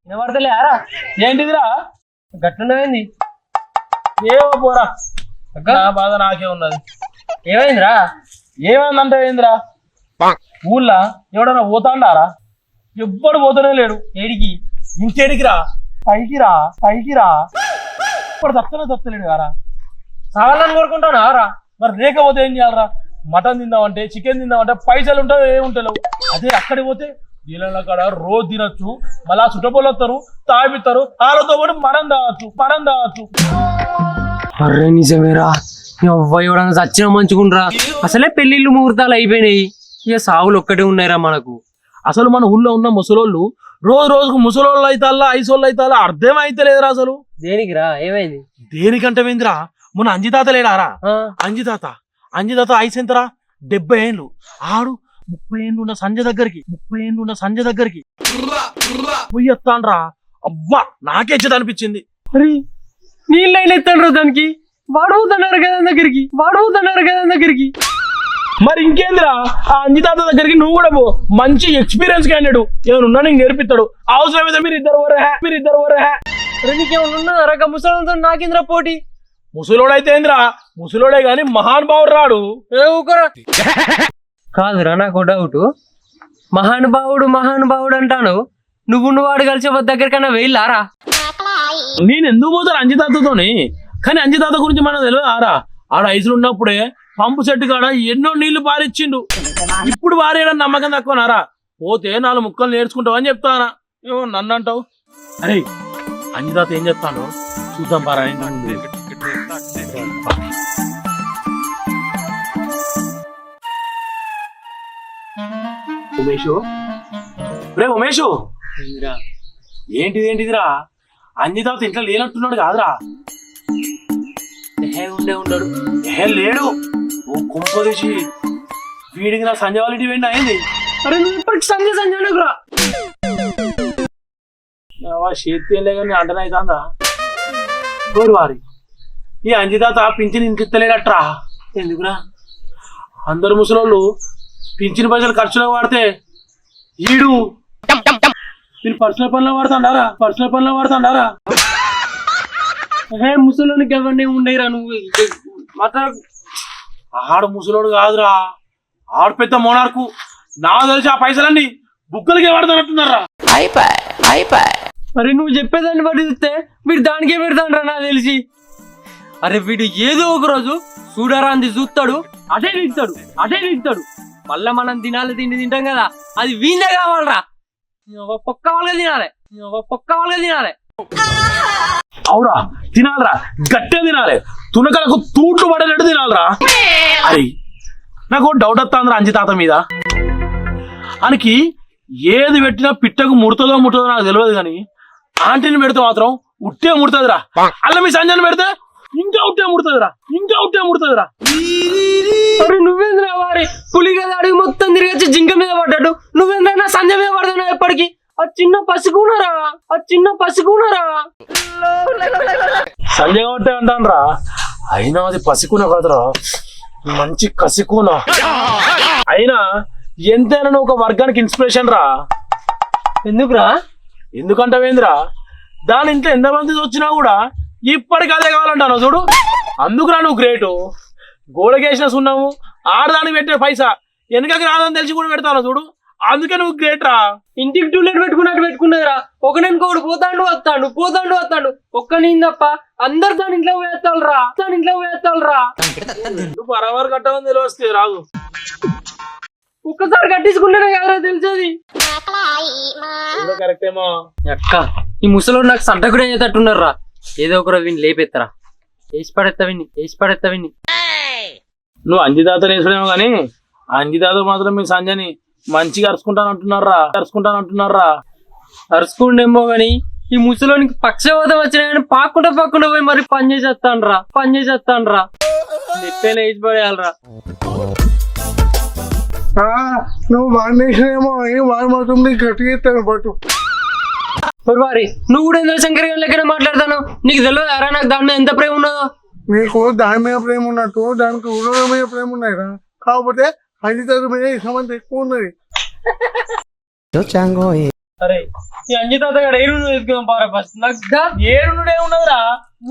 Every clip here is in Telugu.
వినబడతలేరా? ఏంటిదిరా గట్లున్నవేంది? ఏవో పోరా నా బాధ నాకే ఉన్నది. ఏమైందిరా? ఏమైందంటే ఏందిరా? ఊళ్ళో ఎవడన్నా పోతాండారా? ఎవ్వడు పోతూనే లేడు. ఏడికి? ఇంకేడికిరా? పైకిరా పైకిరా. ఇప్పుడు తత్తలేడు కారా? సాగాలని కోరుకుంటాను రా. మరి లేకపోతే ఏం చేయాలరా? మటన్ తిందామంటే చికెన్ తిందామంటే పైసలు ఉంటావు ఏముంటావు. అదే అక్కడికి పోతే నీళ్ళ కాడ రోజు తినొచ్చు, మళ్ళా చుట్టపోలు వస్తారు, తాగిస్తారు, వాళ్ళతో పాటు మనం తాగచ్చు. అర్రే నిజమేరా, ఎవడన్నా చచ్చిన మంచుకుండ్రా. అసలే పెళ్లిళ్ళు ముహూర్తాలు అయిపోయినాయి, ఇక సావులు ఒక్కటే ఉన్నాయిరా మనకు. అసలు మన ఊళ్ళో ఉన్న ముసలోళ్ళు రోజుకు ముసలోళ్ళు అవుతాల్లా ఐసోళ్ళు అవుతాల్లా అర్థం అయితే లేదురా అసలు. దేనికిరా? ఏమైంది? దేనికంటే ఏందిరా, మొన్న అంజితాత లేడారా? అంజితాత ఐసెంతరా 70 ఏళ్ళు. ఆడు 30 ఏళ్ళు ఉన్న సంజ దగ్గరికి పోయి ఎత్తాన్రా. అబ్బా నాకే ఇచ్చేది అనిపించింది. అరే నీళ్ళైనా ఎత్తాడు దానికి. వాడవుతున్నారు కదా దగ్గరికి. మరి ఇంకేందిరా, ఆ అంజితాత దగ్గరికి నువ్వు కూడా పో. మంచి ఎక్స్పీరియన్స్ క్యాండిడేట్ ఏమన్నా నీకు నేర్పిస్తాడు. అవసరమైతే మీరు ఇద్దరు వరహా. నీకేమన్నా ముసలితో నాకేంద్రా పోటీ? ముసలోడైతే ఏందిరా, ముసలోడే గాని మహానుభావుడు రాడు. కాదురా, నాకు డౌట్. మహానుభావుడు అంటాను. నువ్వు వాడు కలిసి దగ్గరికన్నా వెళ్ళారా? నేను ఎందుకు పోతాను అంజితాతతోని? కానీ అంజితాత గురించి మనకు తెలియదు ఆరా. ఆడ ఐసులు ఉన్నప్పుడే పంపు చెట్టు కాడ ఎన్నో నీళ్లు పారిచ్చిండు. ఇప్పుడు వారేయడం నమ్మకం తక్కువనారా? పోతే 4 ముక్కలు నేర్చుకుంటావు అని చెప్తానా? ఏమో నన్ను అంటావు. అరే అంజితాత ఏం చెప్తాను చూద్దాం పారా. ఉమేషు ఏంటిదిరా? అంజితాత ఇంట్లో లేనట్టున్నాడు కాదురా? ఉండడు లేడు. ఓ కుంప తీసి వీడికి నా సంజయ్ వాళ్ళ ఇంటి వెండి అయింది. అరే నువ్వు ఇప్పటికి సంజయ్ చేతి కానీ అంటనే అవుతుందా? వారి ఈ అంజితాత పింఛన్ ఇంకిత్తలేడట్రా. ఎందుకురా? అందరు ముసలోళ్ళు పింఛన్ పైసలు ఖర్చులో వాడితే వీడు పర్సనల్ పనిలో వాడుతుండారా? ముసలోనికి ఎవరిని ఉండేరా? నువ్వు మాట్లాడు. ఆడు ముసలోడు కాదురా, ఆడు పెద్ద మోనార్కు. నాకు తెలిసి ఆ పైసలన్నీ బుక్కలకే వాడుతానట్టున్నారా? అరే నువ్వు చెప్పేదాన్ని బట్టి చూస్తే వీడు దానికే పెడతానరా నాకు తెలిసి. అరే వీడు ఏదో ఒక రోజు చూడరా అంది చూస్తాడు, అదే విస్తాడు. మళ్ళా మనం తిండి తింటాం కదా, అది వీందే కావాలరా. పొక్క వాళ్ళగా తినాలి. అవురా, తినాలరా, గట్టే తినాలి. తునకలకు తూట్లు పడేటట్టు తినాలరా. అరే నాకు డౌట్ వస్తుందిరా అంజితాత మీద. ఆయనకి ఏది పెట్టినా పిట్టకు ముడుతుందో నాకు తెలియదు, కానీ ఆంటీని పెడితే మాత్రం ఉట్టే ముడుతుందిరా. అల్ల మీ సంజయ్ పెడితే ఇంకా ఉట్టే ముడుతుందిరా. అరే నువ్వేంద్రా వారి పులి కదా అడిగి మొత్తం తిరిగి జింక మీద పడ్డాడు. నువ్వేంద్రా సంజయ్ మీద పడతావు ఎప్పటికి? ఆ చిన్న పసికూనరా సంజయ్ ఒకటే అంటానరా. అయినా అది పసికూన కాదురా, మంచి కసికూన. అయినా ఎంతైనా నువ్వు ఒక వర్గానికి ఇన్స్పిరేషన్ రా. ఎందుకురా? ఎందుకంటావేంద్రా, దాని ఇంట్లో ఎంతమంది వచ్చినా కూడా ఇప్పటికి అదే కావాలంటాను చూడు. అందుకురా నువ్వు గ్రేటు. గోడకేసిన సున్నాము ఆడదానికి పెట్టే పైసా వెనకకి రాదని తెలిసి కూడా పెడతాను చూడు. అందుకే నువ్వు గ్రేట్ రా. ఇంటికి టూలెట్ పెట్టుకున్నదిరా. ఒకనెనుకోడు పోతాండు వస్తాడు. ఒక్కనింది తప్ప అందరు దాని ఇంట్లో వేస్తాడురా. నువ్వు బరాబర్ కట్టమని తెలివస్తే రాదు. ఒక్కసారి కట్టించుకుంటేనే కదా తెలిసేది. కరెక్టేమో అక్క, ఈ ముసలోడు నాకు సంట కూడా అయ్యేటట్టున్నారా. ఏదో ఒకరు విని లేపెత్తరా. వేసి పడేస్తా విని. నువ్వు అంజితాత వేసుకునేమో కానీ అంజితాత మాత్రం మీ సంజని మంచిగా అరుచుకుంటానంటున్నారా. అరుచుకుండేమో గాని ఈ ముసలోనికి పక్షవాతం వచ్చినా కానీ పాక్కుండా పోయి మరి పని చేసేస్తానరా. ఎప్పైనా వేసి పడేయాలరా. నువ్వు వాడినేమో వాడు మాత్రం గట్టిగా ఎత్తాను పట్టు. వారి నువ్వు కూడా ఎందుకు శంకర్ గారి లెక్కనే మాట్లాడతాను? నీకు తెలియదు అరా నాకు దాని మీద ఎంత ప్రేమ ఉన్నదో? నీకు దాని మీద ప్రేమ ఉన్నట్టు దానికి ఉడల మీద ప్రేమ ఉన్నాయిరా. కాకపోతే అంజిత మీద ఇష్టమంత ఎక్కువ ఉన్నది. అరే ఈ అంజితాత గడ ఏరును ఎత్తుకున్నాం పారా ఫస్ట్ నాకు ఏరునుడే ఉన్నదిరా.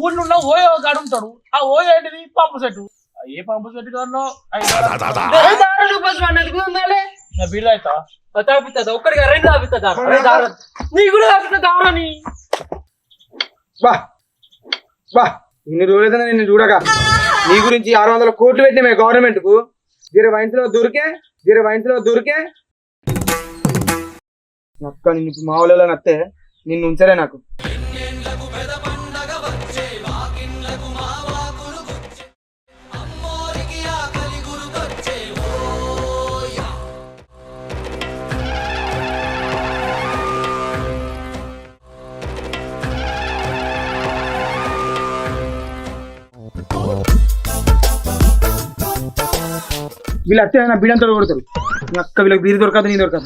ఊళ్ళో ఉన్న ఓయో కాడు ఉంటాడు. ఆ ఓయో ఏంటిది పంపు సెట్టు. ఏ పంపు సెట్ కారణం నా బిల్లు అవుతా తాపిస్తుంది ఒక్కడిగా రెండు తాపిస్తుందా నీ కూడా తాపిస్తా దావని బా బా ఇన్ని రోజులైతే నిన్ను చూడగా నీ గురించి 600 కోట్లు పెట్టినామే గవర్నమెంట్ కు. జీరో వయసులో దొరికే అక్క నిన్ను ఇప్పుడు మా ఊళ్ళో నత్తే నిన్ను ఉంచలే నాకు. వీళ్ళు అత్తే నా బిడ్డంతో కొడతారు. అక్క వీళ్ళకి బీరు దొరకదు నీ దొరకదు.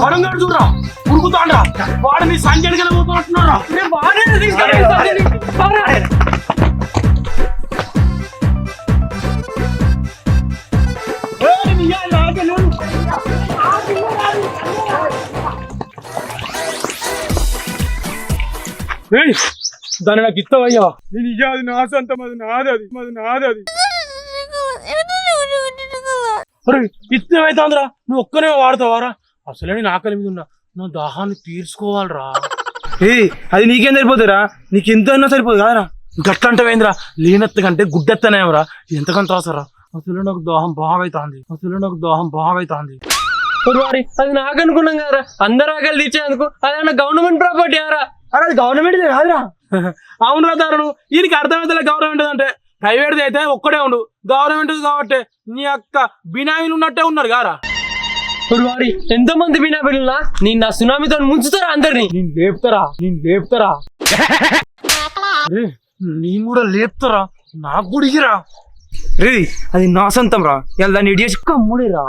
వరంగడు చూడరా ఉరుకుతాండ్రా. వాడు నీ సంజయ్ పోతున్నట్టున్నారా. దాన్ని నాకు ఇస్తావయ్యా. నేను ఇయ్యాది నా సొంతం, అది నాది. ఇత్తమైతుందిరా. నువ్వు ఒక్కనే వాడతావారా? అసలే నేను ఆకలి మీద ఉన్నా. నా దాహాన్ని తీర్చుకోవాలరా. అది నీకేం సరిపోతుందిరా? నీకు ఎంత అయినా సరిపోదు కాదరా. గట్లంటవేంద్రా. లేనత్త కంటే గుడ్డెత్తనేమరా. ఎంతకంత అవసరా? అసలు నాకు దాహం బాగా అవుతుంది. అది నాకు అనుకున్నాం కదరా. అందరు ఆకలి తీర్చేందుకు అదన్నా గవర్నమెంట్ ప్రాపర్టీ ఆరా. అరే అది గవర్నమెంట్ కాదురా. అవునరా దారును. ఈయనకి అర్థమైతే గవర్నమెంట్ అంటే ప్రైవేట్ అయితే ఒక్కడే ఉండు. గవర్నమెంట్ కాబట్టి నీ అక్క బినామీలు ఉన్నట్టే ఉన్నారు కారా. వారి ఎంతో మంది బినా పిల్లలా నేను నా సునామీతో ముంచుతారా అందరినీ. నేను లేపుతారా నేను కూడా లేపుతారా. నాకు కూడా ఇరా. రే అది నా సొంతం రా. ఇలా దాన్ని ఇడియేసి కమ్ముడిరా.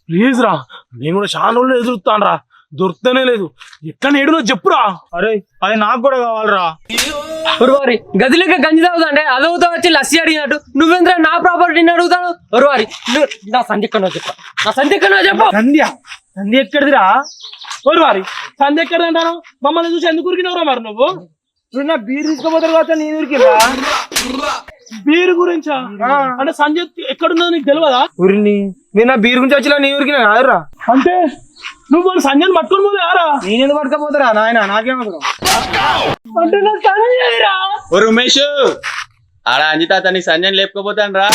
ప్లీజ్ రా. నేను కూడా చాలా రోజులు ఎదురుతాను రా. దొరుకుతానే లేదు. ఎట్లా నేడునో చెప్పురా. అరే అది నాకు కూడా కావాలరా. వారి గదిలోకి గంజి తాగుతాండే అదవుతా వచ్చి లస్సీ అడిగినట్టు నువ్వెంత నా ప్రాపర్టీని అడుగుతాను. వారి నా సంధ్య ఎక్కడో చెప్పు. సంధ్య ఎక్కడిదిరా? వారి సంధ్య ఎక్కడిది అంటాను. మమ్మల్ని చూసి ఎందుకు ఉరికినవరా మరి నువ్వు? నా బీరు తీసుకోపోతారు కావచ్చు నేను ఉరికిరా. బీరు గురించా? అంటే సంధ్య ఎక్కడున్నదో నీకు తెలియదా? ఊరిని మీరు నా బీరు గురించి వచ్చినా నీ ఊరికి కాదురా. అంటే నువ్వు వాళ్ళు సంధ్యను పట్టుకుని పోతే ఆరా? నేనెందుకు పట్టుకపోతారా నాయన? నాకేమవుతారా అంటే నాకు సంధ్య రా. ఓ రమేష్ ఆడ అంజిత అతని సంజయ్ లేపుకోపోతాను రా.